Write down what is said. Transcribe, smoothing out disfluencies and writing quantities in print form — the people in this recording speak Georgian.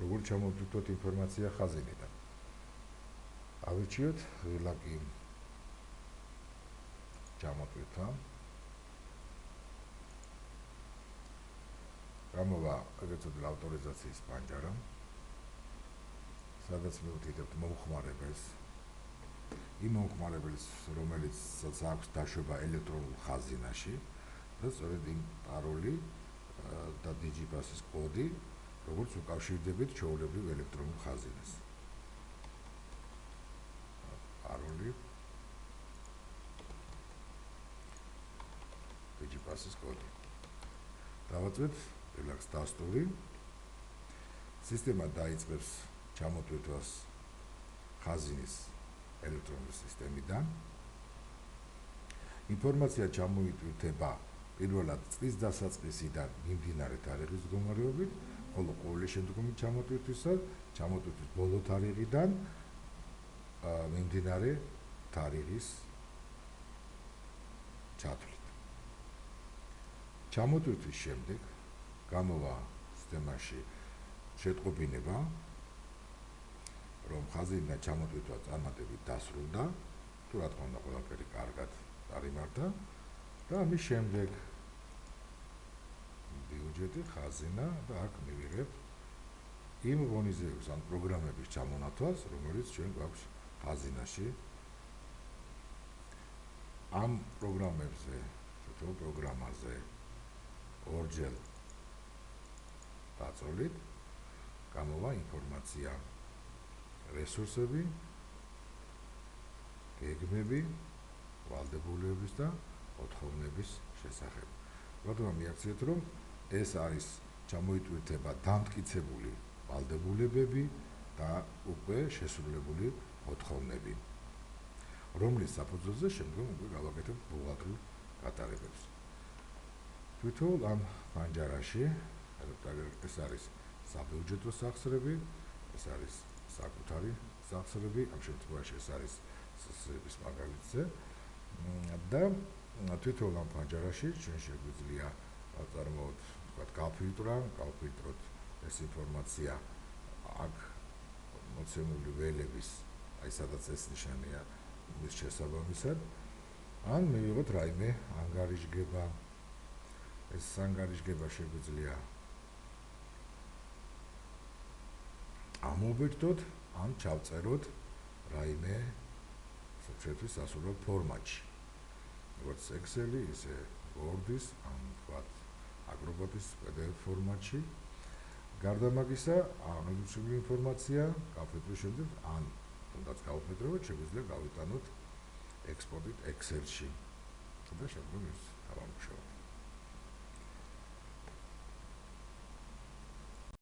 როგორ ჩამოვთვალოთ ინფორმაცია ხაზინიდან. ავირჩიოთ ვილაკი ჩამოვთვალა. გამოვა ეგრეთ წოდებული ავტორიზაციის პანჯარა. სადაც მივუთითებთ მომხმარებელს. იმ მომხმარებელს, რომელიც აქვს დაშვება ელექტრონულ ხაზინაში და სწორედ იმ პაროლი და DigiPass-ის კოდი, როგორც უკავშირდებით ჩვეულებრივ ელექტრონულ ხაზინას. პაროლი DigiPass-ის კოდი. დავაწვეთ Relax დასტური. სისტემა დაიწყებს ჩამოტვირთვას ხაზინის ელექტრონული სისტემიდან. ინფორმაცია ჩამოიტვირთება პირველად წლის დასაწყისიდან მიმდინარე თარიღის მდგომარეობით, ხოლო ყოველი შემდგომი ჩამოტვირთვის ბოლო თარიღიდან მიმდინარე თარიღის ჩათვლით. ჩამოტვირთვის შემდეგ გამოვა სისტემაში შეტყობინება, რომ ხაზინიდან ჩამოტვირთვა წარმატებით დასრულდა, თუ რა თქმა უნდა ყველაფერი კარგად წარიმართა და ამის შემდეგ ბიუჯეტი ხაზინა და აქ მივიღებთ იმ ღონისძიების ან პროგრამების ჩამონათვალს, რომელიც ჩვენ გვაქვს ხაზინაში. ამ პროგრამებზე, თითოეულ პროგრამაზე ორჯერ დაწოლით გამოვა ინფორმაცია რესურსები, გეგმები, ვალდებულებების და მოთხოვნების შესახებ. რადგან მიაქციეთ, რომ ეს არის ჩამოიტვირთება დამტკიცებული ვალდებულებები და უკვე შესრულებული მოთხოვნები, რომლის საფუძველზე შემდგომ უკვე გავაკეთებთ ბუღალტრიულ გატარებებს. თვითონ ამ პანჯარაში ეს არის საბიუჯეტო სახსრები, ეს არის საკუთარი სახსრები, ამ შემთხვევაში ეს არის სახსრების მაგალითზე და თვითონ ამ პანჯარაში ჩვენ შეგვიძლია ვაწარმოოთ, თქვათ, გავფილტროთ ეს ინფორმაცია აქ მოცემული ველების, აი სადაც ეს ნიშანია მის შესაბამისად, ან მივიღოთ რაიმე ანგარიშგება. ეს ანგარიშგება შეგვიძლია ამოვბეჭდოთ, ან ჩავწეროთ რაიმე შეთვის ასურველ ფორმატში. როგორც Excel-ი, ისე Word-ის, ან თქვათ Acrobat-ის PDF ფორმატში. გარდა მაგისა, აღნიშნული ინფორმაცია გავფეთრებთ შემდეგ, ან თუნდაც გავფეთრებთ, შეგვიძლია გავიტანოთ ექსპორტით Excel-ში. და შემდგომ ის გავამუშავოთ.